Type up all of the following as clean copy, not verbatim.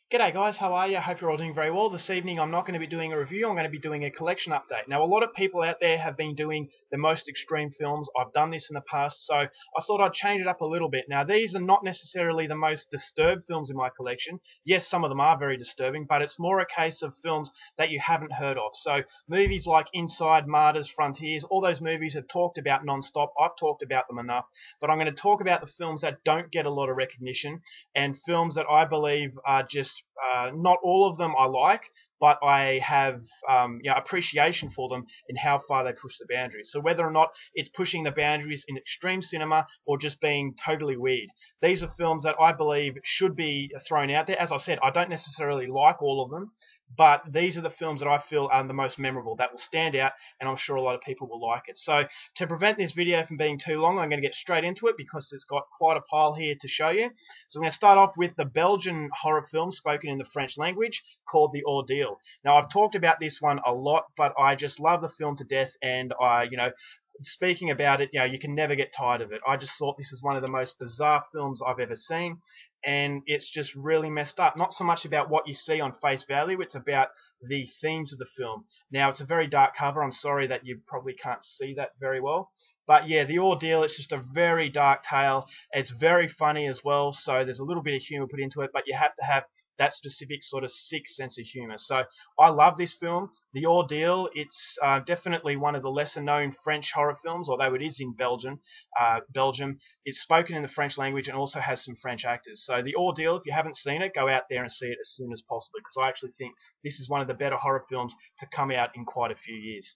G'day guys, how are you? I hope you're all doing very well. This evening I'm not going to be doing a review, I'm going to be doing a collection update. Now a lot of people out there have been doing the most extreme films. I've done this in the past, so I thought I'd change it up a little bit. Now these are not necessarily the most disturbed films in my collection. Yes, some of them are very disturbing, but it's more a case of films that you haven't heard of. So movies like Inside, Martyrs, Frontiers, all those movies have talked about non-stop. I've talked about them enough, but I'm going to talk about the films that don't get a lot of recognition and films that I believe are just not all of them I like, but I have appreciation for them in how far they push the boundaries. So whether or not it's pushing the boundaries in extreme cinema or just being totally weird, these are films that I believe should be thrown out there. As I said, I don't necessarily like all of them, but these are the films that I feel are the most memorable, that will stand out, and I'm sure a lot of people will like it. So to prevent this video from being too long, I'm going to get straight into it because it's got quite a pile here to show you. So I'm going to start off with the Belgian horror film spoken in the French language called The Ordeal. Now I've talked about this one a lot, but I just love the film to death, and speaking about it, you can never get tired of it. I just thought this is one of the most bizarre films I've ever seen, and it's just really messed up. Not so much about what you see on face value, it's about the themes of the film. Now, it's a very dark cover. I'm sorry that you probably can't see that very well. But yeah, The Ordeal, it's just a very dark tale. It's very funny as well, so there's a little bit of humour put into it, but you have to have that specific sort of sick sense of humour. So I love this film. The Ordeal, it's definitely one of the lesser known French horror films, although it is in Belgium. It's spoken in the French language and also has some French actors. So The Ordeal, if you haven't seen it, go out there and see it as soon as possible, because I actually think this is one of the better horror films to come out in quite a few years.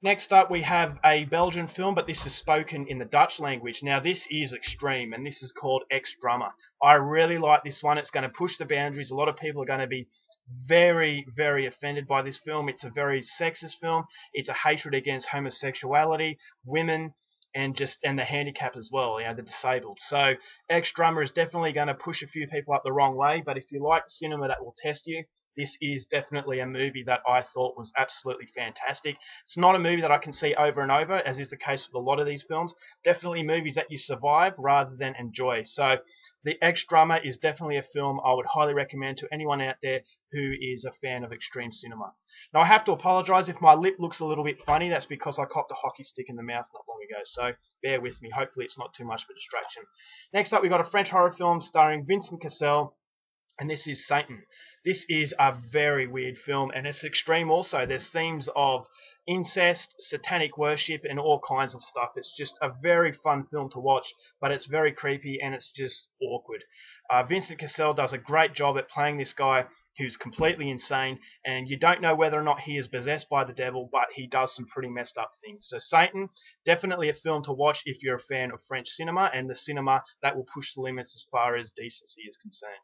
Next up, we have a Belgian film, but this is spoken in the Dutch language. Now, this is extreme, and this is called Ex-Drummer. I really like this one. It's going to push the boundaries. A lot of people are going to be very, very offended by this film. It's a very sexist film. It's a hatred against homosexuality, women, and the handicapped as well, the disabled. So Ex-Drummer is definitely going to push a few people up the wrong way, but if you like cinema that will test you, this is definitely a movie that I thought was absolutely fantastic. It's not a movie that I can see over and over, as is the case with a lot of these films. Definitely movies that you survive rather than enjoy. So The Ex-Drummer is definitely a film I would highly recommend to anyone out there who is a fan of extreme cinema. Now, I have to apologise if my lip looks a little bit funny. That's because I copped a hockey stick in the mouth not long ago, so bear with me. Hopefully it's not too much of a distraction. Next up, we've got a French horror film starring Vincent Cassel, and this is Satan. This is a very weird film, and it's extreme also. There's themes of incest, satanic worship, and all kinds of stuff. It's just a very fun film to watch, but it's very creepy and it's just awkward. Vincent Cassel does a great job at playing this guy who's completely insane, and you don't know whether or not he is possessed by the devil, but he does some pretty messed up things. So Satan, definitely a film to watch if you're a fan of French cinema, and the cinema that will push the limits as far as decency is concerned.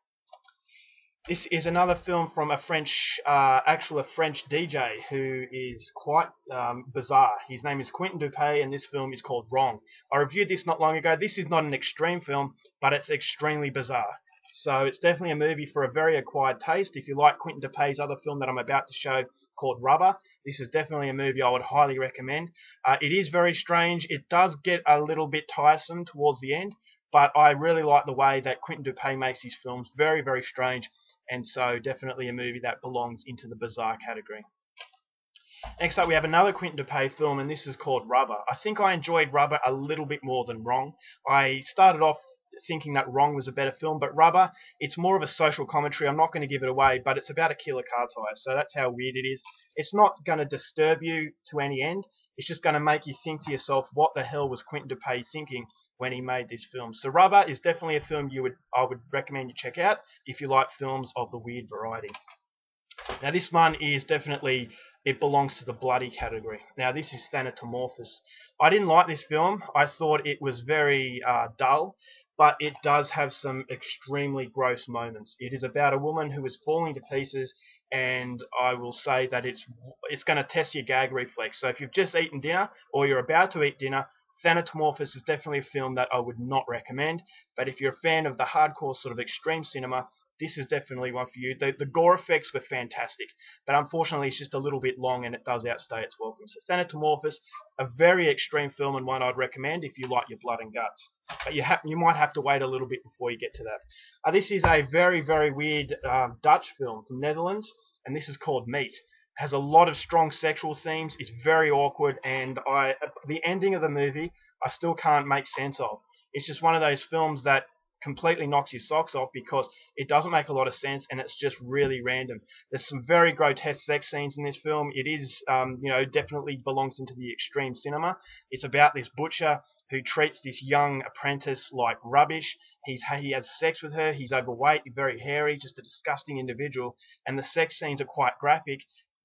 This is another film from a French DJ who is quite bizarre. His name is Quentin Dupieux, and this film is called Wrong. I reviewed this not long ago. This is not an extreme film, but it's extremely bizarre. So it's definitely a movie for a very acquired taste. If you like Quentin Dupieux's other film that I'm about to show called Rubber, this is definitely a movie I would highly recommend. It is very strange. It does get a little bit tiresome towards the end, but I really like the way that Quentin Dupieux makes his films very, very strange, and so definitely a movie that belongs into the bizarre category. Next up, we have another Quentin Dupieux film, and this is called Rubber. I think I enjoyed Rubber a little bit more than Wrong. I started off thinking that Wrong was a better film, but Rubber, it's more of a social commentary. I'm not going to give it away, but it's about a killer car tire, so that's how weird it is. It's not going to disturb you to any end. It's just going to make you think to yourself, what the hell was Quentin Dupieux thinking when he made this film? So Rubber is definitely a film I would recommend you check out if you like films of the weird variety. Now this one is definitely, it belongs to the bloody category. Now this is Thanatomorphous. I didn't like this film. I thought it was very dull, but it does have some extremely gross moments. It is about a woman who is falling to pieces, and I will say that it's going to test your gag reflex. So if you've just eaten dinner or you're about to eat dinner, Thanatomorphous is definitely a film that I would not recommend. But if you're a fan of the hardcore sort of extreme cinema, this is definitely one for you. The gore effects were fantastic, but unfortunately it's just a little bit long and it does outstay its welcome. So Thanatomorphos, a very extreme film and one I'd recommend if you like your blood and guts. But you might have to wait a little bit before you get to that. This is a very, very weird Dutch film from Netherlands, and this is called Meat. It has a lot of strong sexual themes. It's very awkward, and the ending of the movie I still can't make sense of. It's just one of those films that completely knocks your socks off because it doesn't make a lot of sense and it's just really random. There's some very grotesque sex scenes in this film. It is, definitely belongs into the extreme cinema. It's about this butcher who treats this young apprentice like rubbish. He has sex with her. He's overweight, very hairy, just a disgusting individual. And the sex scenes are quite graphic,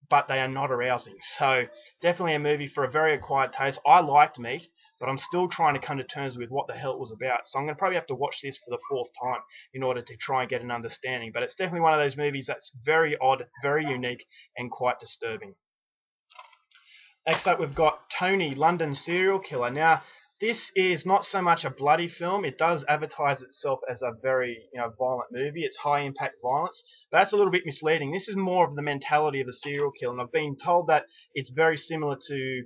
but they are not arousing. So definitely a movie for a very acquired taste. I liked Meat, but I'm still trying to come to terms with what the hell it was about. So I'm going to probably have to watch this for the 4th time in order to try and get an understanding. But it's definitely one of those movies that's very odd, very unique, and quite disturbing. Next up, we've got Tony, London Serial Killer. Now, this is not so much a bloody film. It does advertise itself as a very violent movie. It's high-impact violence. But that's a little bit misleading. This is more of the mentality of a serial killer. And I've been told that it's very similar to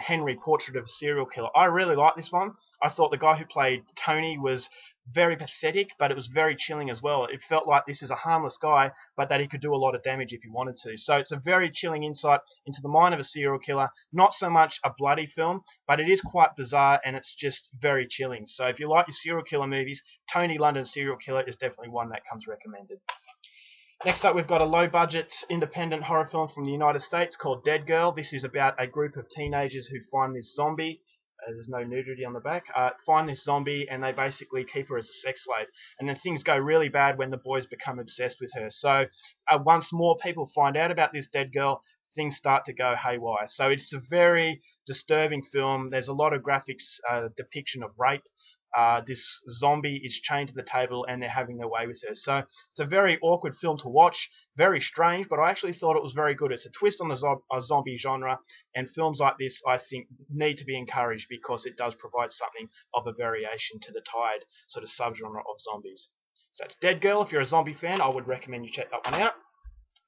Henry, Portrait of a Serial Killer. I really like this one. I thought the guy who played Tony was very pathetic, but it was very chilling as well. It felt like this is a harmless guy, but that he could do a lot of damage if he wanted to. So it's a very chilling insight into the mind of a serial killer. Not so much a bloody film, but it is quite bizarre and it's just very chilling. So if you like your serial killer movies, Tony, London Serial Killer is definitely one that comes recommended. Next up, we've got a low-budget independent horror film from the United States called Dead Girl. This is about a group of teenagers who find this zombie. There's no nudity on the back. Find this zombie and they basically keep her as a sex slave. And then things go really bad when the boys become obsessed with her. So once more people find out about this dead girl, things start to go haywire. So it's a very disturbing film. There's a lot of graphics depiction of rape. This zombie is chained to the table and they're having their way with her. So it's a very awkward film to watch, very strange, but I actually thought it was very good. It's a twist on the zombie genre, and films like this, I think, need to be encouraged because it does provide something of a variation to the tired sort of subgenre of zombies. So it's Dead Girl. If you're a zombie fan, I would recommend you check that one out.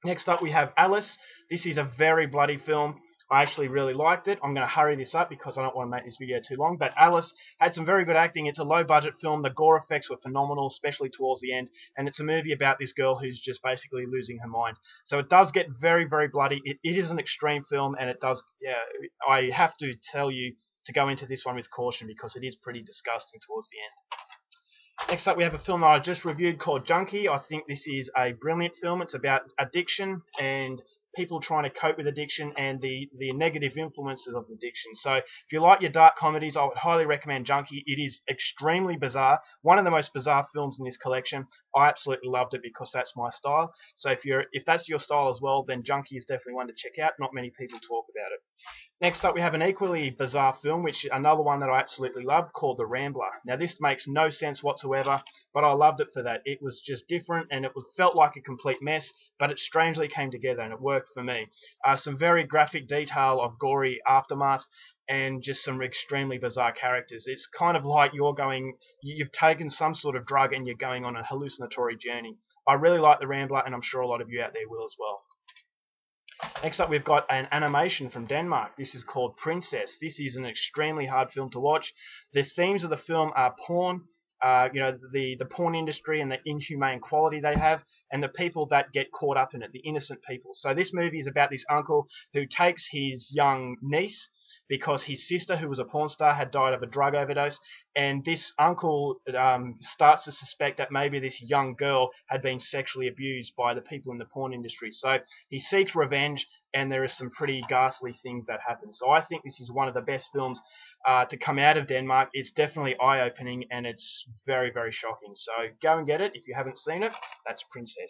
Next up, we have Alice. This is a very bloody film. I actually really liked it. I'm going to hurry this up because I don't want to make this video too long. But Alice had some very good acting. It's a low-budget film. The gore effects were phenomenal, especially towards the end. And it's a movie about this girl who's just basically losing her mind. So it does get very, very bloody. It is an extreme film, and it does. I have to tell you to go into this one with caution because it is pretty disgusting towards the end. Next up, we have a film that I just reviewed called Junkie. I think this is a brilliant film. It's about addiction and people trying to cope with addiction and the negative influences of addiction. So if you like your dark comedies, I would highly recommend Junkie. It is extremely bizarre. One of the most bizarre films in this collection. I absolutely loved it because that's my style. So if that's your style as well, then Junkie is definitely one to check out. Not many people talk about it. Next up, we have an equally bizarre film, which is another one that I absolutely loved, called The Rambler. Now, this makes no sense whatsoever, but I loved it for that. It was just different, and it felt like a complete mess, but it strangely came together, and it worked for me. Some very graphic detail of gory aftermath, and just some extremely bizarre characters. It's kind of like you've taken some sort of drug and you're going on a hallucinatory journey. I really like The Rambler, and I'm sure a lot of you out there will as well. Next up, we've got an animation from Denmark. This is called Princess. This is an extremely hard film to watch. The themes of the film are porn, the porn industry and the inhumane quality they have, and the people that get caught up in it, the innocent people. So this movie is about this uncle who takes his young niece because his sister, who was a porn star, had died of a drug overdose, and this uncle starts to suspect that maybe this young girl had been sexually abused by the people in the porn industry. So he seeks revenge, and there are some pretty ghastly things that happen. So I think this is one of the best films to come out of Denmark. It's definitely eye-opening, and it's very, very shocking. So go and get it if you haven't seen it. That's Princess.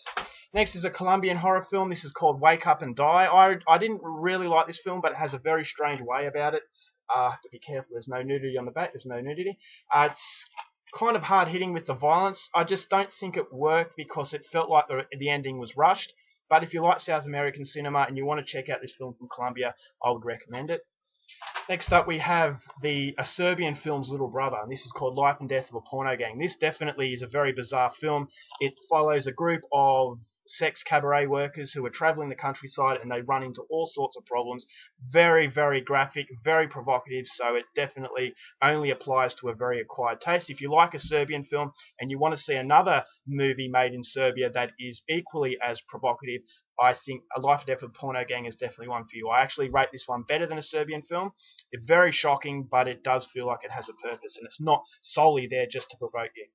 Next is a Colombian horror film. This is called Wake Up and Die. I didn't really like this film, but it has a very strange way about it. I have to be careful. There's no nudity on the back. There's no nudity. It's kind of hard-hitting with the violence. I just don't think it worked because it felt like the ending was rushed. But if you like South American cinema and you want to check out this film from Colombia, I would recommend it. Next up we have a Serbian film's little brother, and this is called Life and Death of a Porno Gang. This definitely is a very bizarre film. It follows a group of sex cabaret workers who are traveling the countryside, and they run into all sorts of problems. Very, very graphic, very provocative, so it definitely only applies to a very acquired taste. If you like a Serbian film and you want to see another movie made in Serbia that is equally as provocative, I think A Life and Death of a Porno Gang is definitely one for you. I actually rate this one better than a Serbian film. It's very shocking, but it does feel like it has a purpose, and it's not solely there just to provoke you.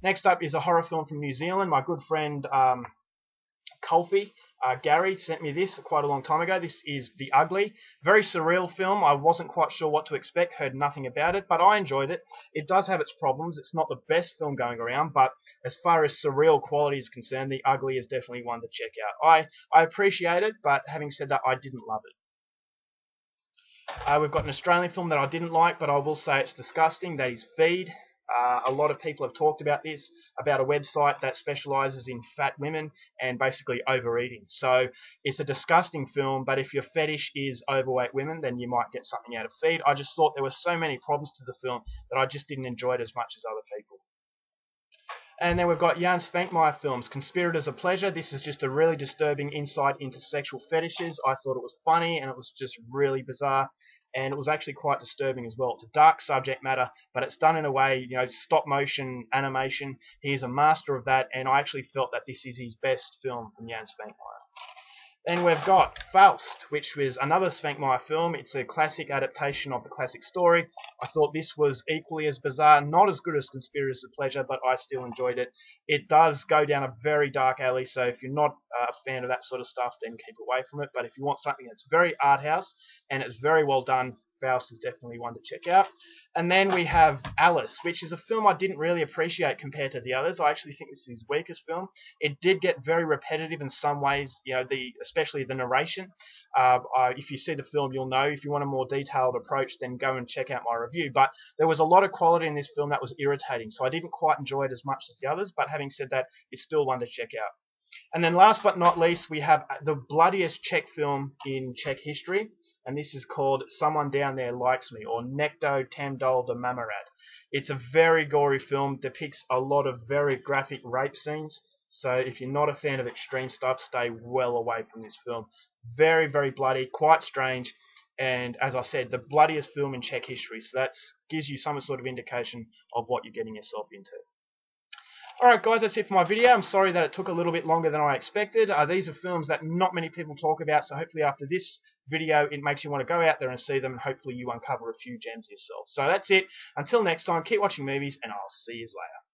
Next up is a horror film from New Zealand. My good friend Kulfi, Gary, sent me this quite a long time ago. This is The Ugly. Very surreal film. I wasn't quite sure what to expect, heard nothing about it, but I enjoyed it. It does have its problems. It's not the best film going around, but as far as surreal quality is concerned, The Ugly is definitely one to check out. I appreciate it, but having said that, I didn't love it. We've got an Australian film that I didn't like, but I will say it's disgusting. That is Feed. A lot of people have talked about this, about a website that specialises in fat women and basically overeating. So it's a disgusting film, but if your fetish is overweight women, then you might get something out of Feed. I just thought there were so many problems to the film that I just didn't enjoy it as much as other people. And then we've got Jan Spankmeyer films, Conspirators of Pleasure. This is just a really disturbing insight into sexual fetishes. I thought it was funny, and it was just really bizarre. And it was actually quite disturbing as well. It's a dark subject matter, but it's done in a way, stop motion animation. He's a master of that, and I actually felt that this is his best film from Jan Spankmeyer. Then we've got Faust, which was another Spankmeyer film. It's a classic adaptation of the classic story. I thought this was equally as bizarre, not as good as Conspirators of Pleasure, but I still enjoyed it. It does go down a very dark alley, so if you're not a fan of that sort of stuff, then keep away from it. But if you want something that's very art house and it's very well done, Faust is definitely one to check out. And then we have Alice, which is a film I didn't really appreciate compared to the others. I actually think this is his weakest film. It did get very repetitive in some ways, especially the narration. If you see the film, you'll know. If you want a more detailed approach, then go and check out my review. But there was a lot of quality in this film that was irritating, so I didn't quite enjoy it as much as the others. But having said that, it's still one to check out. And then last but not least, we have the bloodiest Czech film in Czech history, and this is called Someone Down There Likes Me, or Nekdo Tamdol de Mamarad. It's a very gory film, depicts a lot of very graphic rape scenes, so if you're not a fan of extreme stuff, stay well away from this film. Very, very bloody, quite strange, and as I said, the bloodiest film in Czech history, so that gives you some sort of indication of what you're getting yourself into. Alright guys, that's it for my video. I'm sorry that it took a little bit longer than I expected. These are films that not many people talk about, so hopefully after this video it makes you want to go out there and see them, and hopefully you uncover a few gems yourself. So that's it. Until next time, keep watching movies, and I'll see you later.